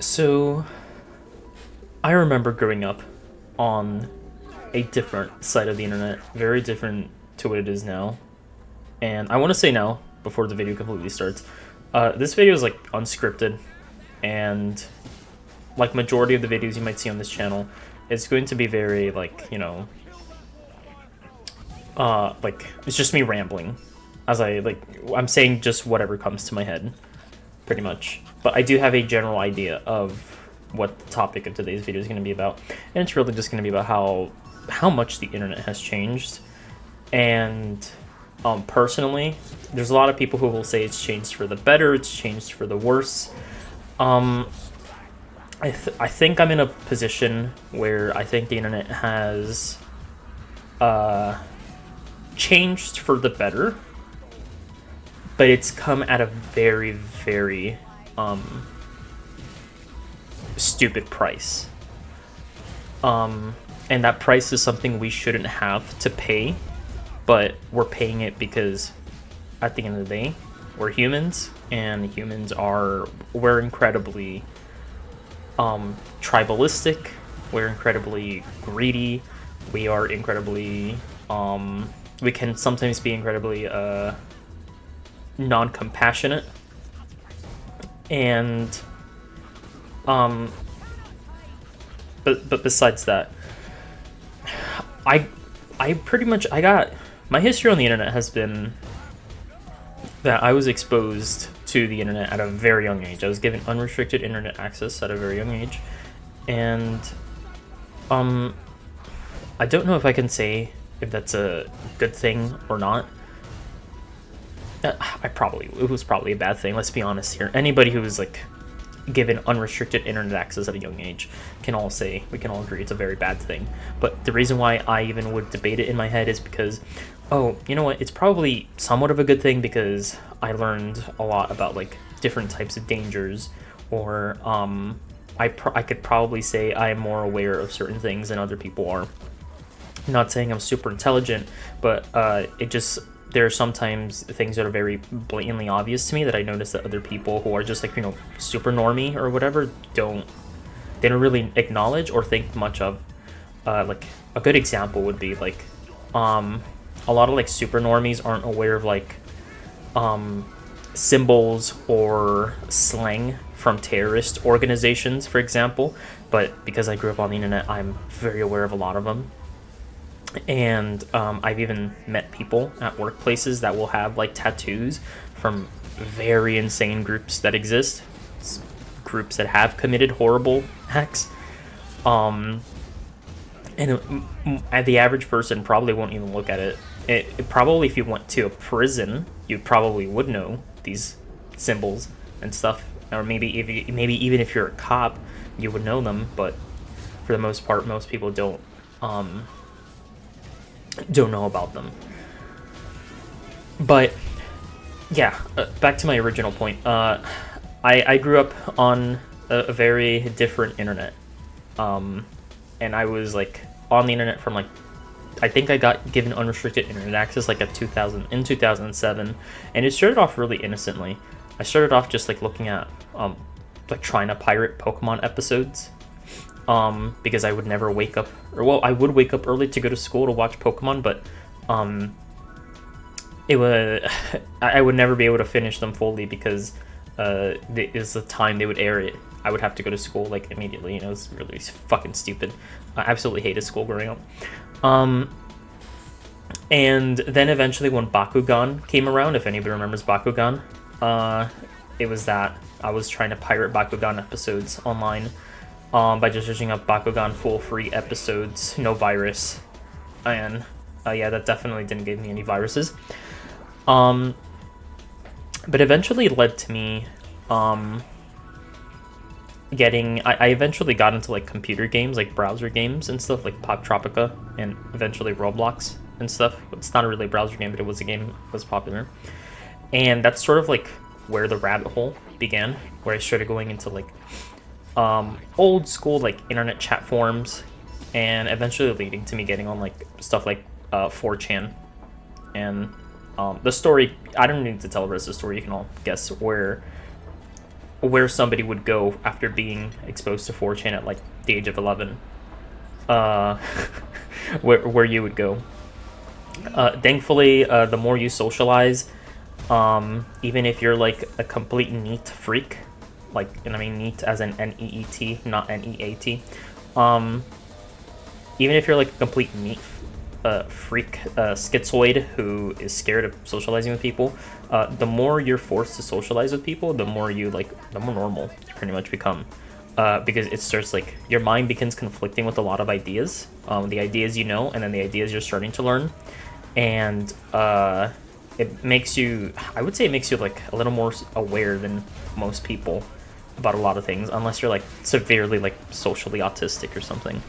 So, I remember growing up on a different side of the internet, very different to what it is now. And I want to say now, before the video completely starts, this video is like unscripted, and like majority of the videos you might see on this channel, it's going to be very like it's just me rambling, as I'm saying just whatever comes to my head, pretty much. But I do have a general idea of what the topic of today's video is going to be about, and it's really just going to be about how much the internet has changed. And personally, there's a lot of people who will say it's changed for the better, it's changed for the worse. I think I'm in a position where I think the internet has changed for the better, but it's come at a very, very stupid price. And that price is something we shouldn't have to pay, but we're paying it because at the end of the day, we're humans, and we're incredibly tribalistic, we're incredibly greedy, we are incredibly we can sometimes be incredibly non-compassionate, and but besides that, I pretty much I got my history on the internet has been that I was exposed to the internet at a very young age. I was given unrestricted internet access at a very young age, and I don't know if I can say if that's a good thing or not. It was probably a bad thing. Let's be honest here. Anybody who was like given unrestricted internet access at a young age we can all agree it's a very bad thing. But the reason why I even would debate it in my head is because, oh, you know what, it's probably somewhat of a good thing because I learned a lot about like different types of dangers, or I could probably say I'm more aware of certain things than other people are. I'm not saying I'm super intelligent, but there are sometimes things that are very blatantly obvious to me that I notice that other people who are just like, super normie or whatever they don't really acknowledge or think much of. Like a good example would be like a lot of like super normies aren't aware of like symbols or slang from terrorist organizations, for example. But because I grew up on the internet, I'm very aware of a lot of them. And I've even met people at workplaces that will have like tattoos from very insane groups that exist, groups that have committed horrible acts. And the average person probably won't even look at it. It probably, if you went to a prison, you probably would know these symbols and stuff, or maybe even if you're a cop, you would know them. But for the most part, most people don't know about them. But yeah, back to my original point. I grew up on a very different internet, and I was like on the internet from like, I think I got given unrestricted internet access like in 2007, and it started off really innocently. I started off just like looking at like trying to pirate Pokemon episodes, because I would never wake up, I would wake up early to go to school to watch Pokemon, but it was I would never be able to finish them fully because it is the time they would air it. I would have to go to school like immediately. It was really fucking stupid. I absolutely hated school growing up. And then eventually when Bakugan came around, if anybody remembers Bakugan, it was that I was trying to pirate Bakugan episodes online, by just searching up Bakugan full free episodes, no virus, and yeah, that definitely didn't give me any viruses. But eventually it led to me I eventually got into like computer games, like browser games and stuff, like Pop Tropica and eventually Roblox and stuff. It's not really a browser game, but it was a game that was popular, and that's sort of like where the rabbit hole began, where I started going into like old school like internet chat forums, and eventually leading to me getting on like stuff like 4chan. And the story, I don't need to tell the rest of the story, you can all guess where where somebody would go after being exposed to 4chan at like the age of 11. Uh, where you would go. Thankfully, the more you socialize, even if you're like a complete neat freak, like, and I mean neat as in N-E-E-T, not N-E-A-T, even if you're like a complete neat freak, schizoid who is scared of socializing with people, the more you're forced to socialize with people, the more normal you pretty much become. Because it starts like your mind begins conflicting with a lot of ideas, the ideas you know, and then the ideas you're starting to learn, and it makes you, I would say, it makes you like a little more aware than most people about a lot of things, unless you're like severely like socially autistic or something.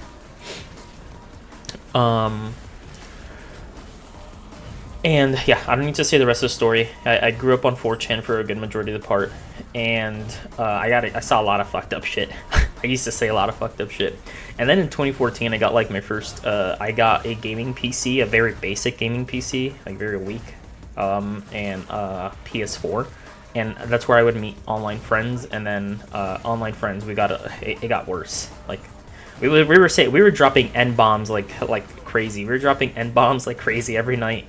And yeah, I don't need to say the rest of the story. I grew up on 4chan for a good majority of the part, and I saw a lot of fucked up shit. I used to say a lot of fucked up shit. And then in 2014, I got like my first, I got a gaming PC, a very basic gaming PC, like very weak, and PS4. And that's where I would meet online friends, and then online friends, it got worse. Like, we were dropping N-bombs like crazy. We were dropping N-bombs like crazy every night.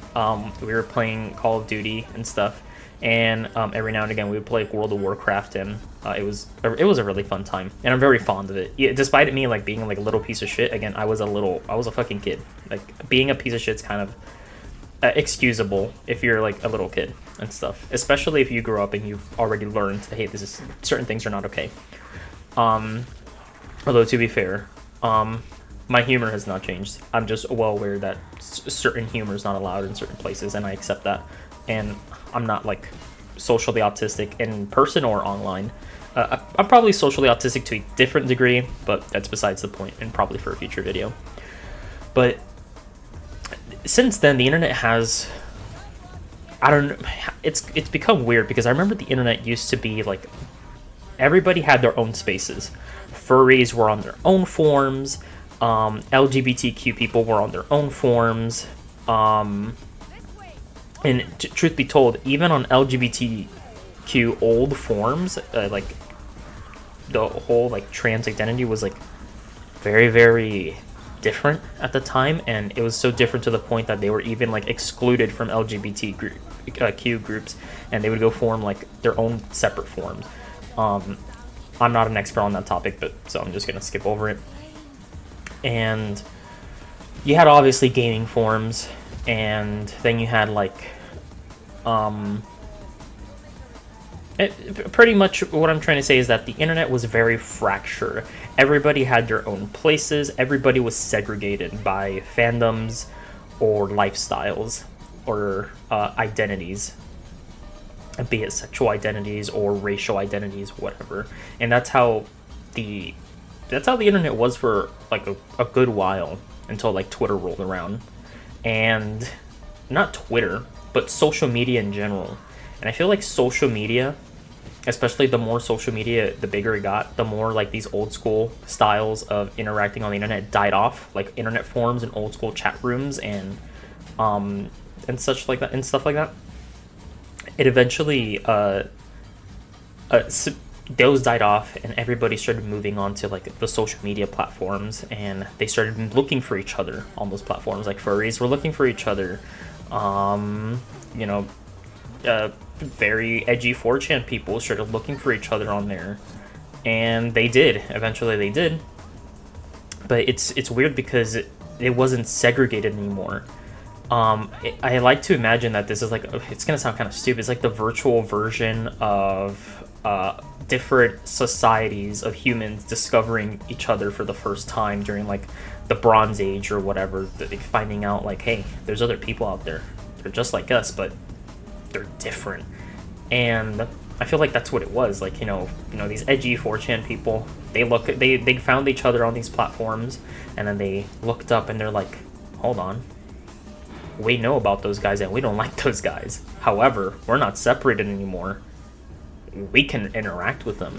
We were playing Call of Duty and stuff, and every now and again we would play World of Warcraft, and it was a really fun time, and I'm very fond of it. Yeah, despite me like being like a little piece of shit. Again, I was a fucking kid. Like, being a piece of shit's kind of excusable if you're like a little kid and stuff, especially if you grew up and you've already learned that, hey, certain things are not okay. Although, to be fair, my humor has not changed. I'm just well aware that certain humor is not allowed in certain places, and I accept that. And I'm not like socially autistic in person or online. I'm probably socially autistic to a different degree, but that's besides the point, and probably for a future video. But since then, the internet has, I don't know, it's become weird, because I remember the internet used to be like, everybody had their own spaces. Furries were on their own forums. LGBTQ people were on their own forums. And truth be told, even on LGBTQ old forums, like the whole like trans identity was like very, very different at the time, and it was so different to the point that they were even like excluded from LGBTQ groups, and they would go form like their own separate forums. I'm not an expert on that topic, but so I'm just gonna skip over it. And you had obviously gaming forums, and then you had like pretty much what I'm trying to say is that the internet was very fractured. Everybody had their own places. Everybody was segregated by fandoms or lifestyles or identities, be it sexual identities or racial identities, whatever. And that's how the internet was for like a good while, until like Twitter rolled around. And not Twitter, but social media in general. And I feel like social media, especially the more social media, the bigger it got, the more like these old school styles of interacting on the internet died off, like internet forums and old school chat rooms and such like that and stuff like that. It eventually those died off, and everybody started moving on to like the social media platforms, and they started looking for each other on those platforms. Like furries were looking for each other. Very edgy 4chan people started looking for each other on there, and they did. Eventually they did. But it's weird because it wasn't segregated anymore. I like to imagine that this is like, it's gonna sound kind of stupid, it's like the virtual version of different societies of humans discovering each other for the first time during like the Bronze Age or whatever, finding out like, hey, there's other people out there. They're just like us, but they're different. And I feel like that's what it was. Like, you know, these edgy 4chan people, they found each other on these platforms, and then they looked up and they're like, hold on, we know about those guys and we don't like those guys. However, we're not separated anymore. We can interact with them.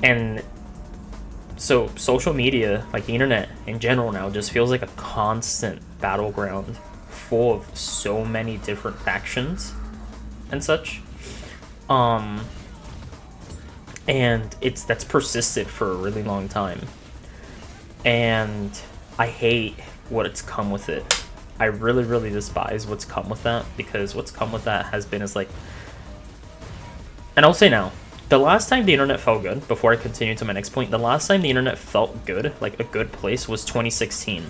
And so social media, like the internet in general now, just feels like a constant battleground full of so many different factions and such. Um, and that's persisted for a really long time. And I hate what it's come with it. I really, really despise what's come with that, because what's come with that has been is like, and I'll say now, the last time the internet felt good, before I continue to my next point, the last time the internet felt good, like a good place, was 2016.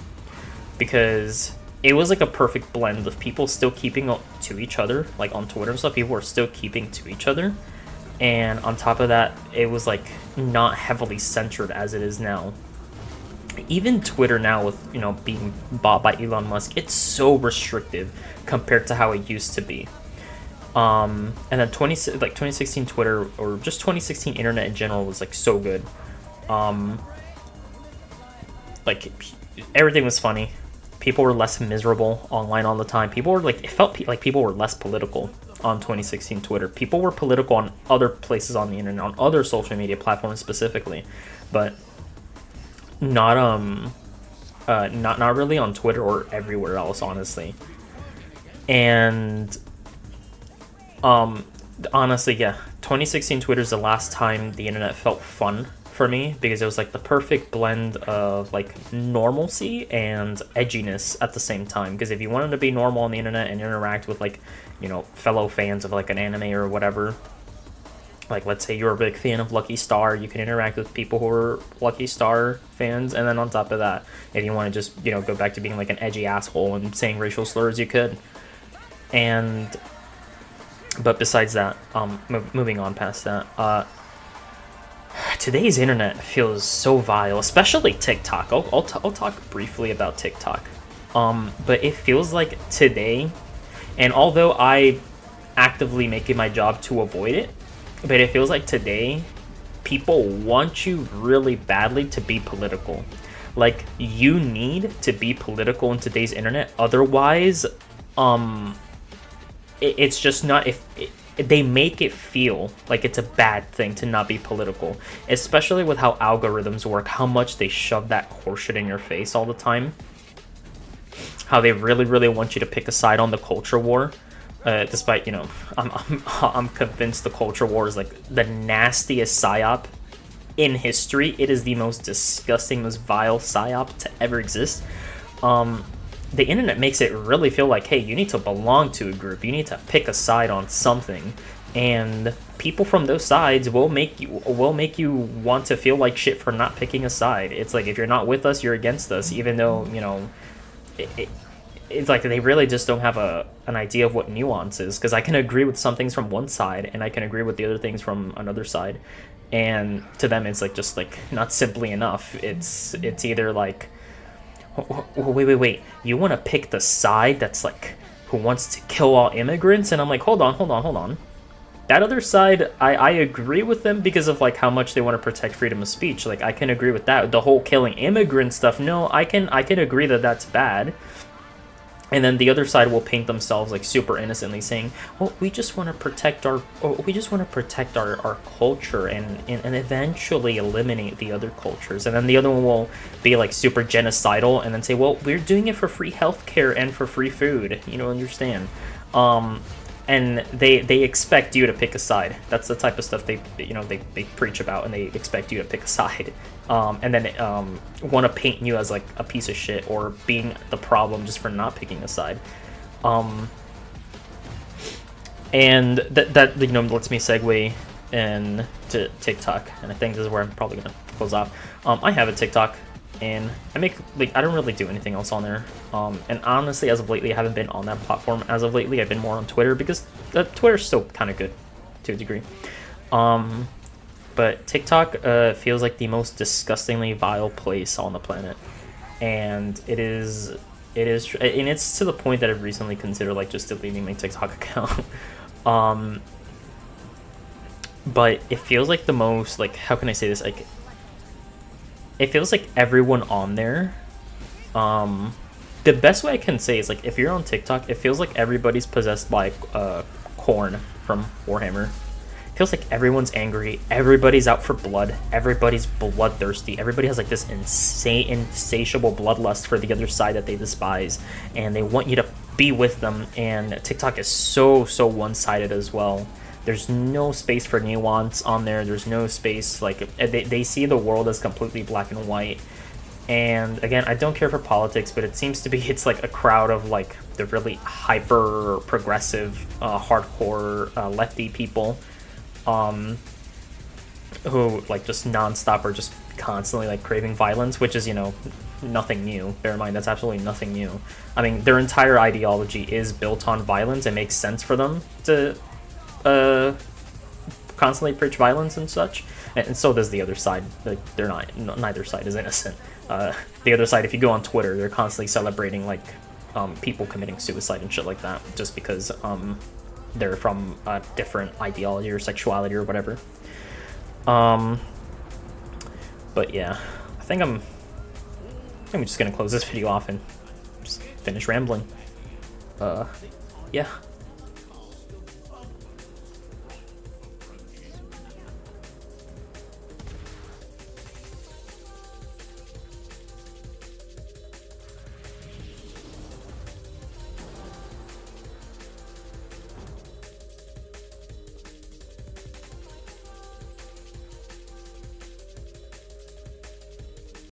Because it was like a perfect blend of people still keeping up to each other, like on Twitter and stuff, people were still keeping to each other. And on top of that, it was like not heavily censored as it is now. Even Twitter now, with being bought by Elon Musk, it's so restrictive compared to how it used to be. And then 2016 Twitter, or just 2016 internet in general, was like so good. Like everything was funny. People were less miserable online all the time. People were like, it felt like people were less political on 2016 Twitter. People were political on other places on the internet, on other social media platforms specifically, but not really on Twitter or everywhere else, honestly. And honestly, yeah, 2016 Twitter is the last time the internet felt fun for me, because it was like the perfect blend of like normalcy and edginess at the same time. Because if you wanted to be normal on the internet and interact with like fellow fans of like an anime or whatever, like let's say you're a big fan of Lucky Star, you can interact with people who are Lucky Star fans. And then on top of that, if you want to just go back to being like an edgy asshole and saying racial slurs, you could. But besides that, moving on past that, today's internet feels so vile, especially TikTok. I'll talk briefly about TikTok. But it feels like today, and although I actively make it my job to avoid it, but it feels like today, people want you really badly to be political. Like, you need to be political in today's internet, otherwise, it's just not, they make it feel like it's a bad thing to not be political, especially with how algorithms work, how much they shove that horseshit in your face all the time, how they really, really want you to pick a side on the culture war, despite, I'm convinced the culture war is like the nastiest psyop in history. It is the most disgusting, most vile psyop to ever exist. The internet makes it really feel like, hey, you need to belong to a group. You need to pick a side on something, and people from those sides will make you want to feel like shit for not picking a side. It's like, if you're not with us, you're against us, even though it's like they really just don't have an idea of what nuance is. Because I can agree with some things from one side, and I can agree with the other things from another side, and to them it's like just like not simply enough. It's either like, wait, you want to pick the side that's like who wants to kill all immigrants? And I'm like, hold on, that other side, I agree with them because of like how much they want to protect freedom of speech. Like, I can agree with that. The whole killing immigrant stuff, no, I can agree that that's bad. And then the other side will paint themselves like super innocently, saying, well, we just want to protect our culture and eventually eliminate the other cultures. And then the other one will be like super genocidal and then say, well, we're doing it for free healthcare and for free food. Understand? And they expect you to pick a side. That's the type of stuff they preach about, and they expect you to pick a side. And then want to paint you as like a piece of shit or being the problem just for not picking a side. And that lets me segue into TikTok, and I think this is where I'm probably gonna close off. I have a TikTok, and I don't really do anything else on there. And honestly, as of lately, I haven't been on that platform. As of lately, I've been more on Twitter, because Twitter's still kind of good to a degree. But TikTok feels like the most disgustingly vile place on the planet, and it is, and it's to the point that I've recently considered like just deleting my TikTok account. But it feels like the most, like, how can I say this? Like, it feels like everyone on there. The best way I can say is, like, if you're on TikTok, it feels like everybody's possessed by Korn from Warhammer. It feels like everyone's angry, everybody's out for blood, everybody's bloodthirsty, everybody has like this insatiable bloodlust for the other side that they despise, and they want you to be with them. And TikTok is so one-sided as well. There's no space for nuance on there. There's no space, like, they see the world as completely black and white. And again, I don't care for politics, but it seems to be, it's like a crowd of like the really hyper progressive, hardcore lefty people, who like just nonstop are just constantly like craving violence, which is, you know, nothing new. Bear in mind, that's absolutely nothing new. I mean, their entire ideology is built on violence. It makes sense for them to constantly preach violence and such, and so does the other side. Like, they're not, neither side is innocent. The other side, if you go on Twitter, they're constantly celebrating like people committing suicide and shit like that, just because they're from a different ideology or sexuality or whatever. But yeah, I think I'm just gonna close this video off and just finish rambling. Yeah.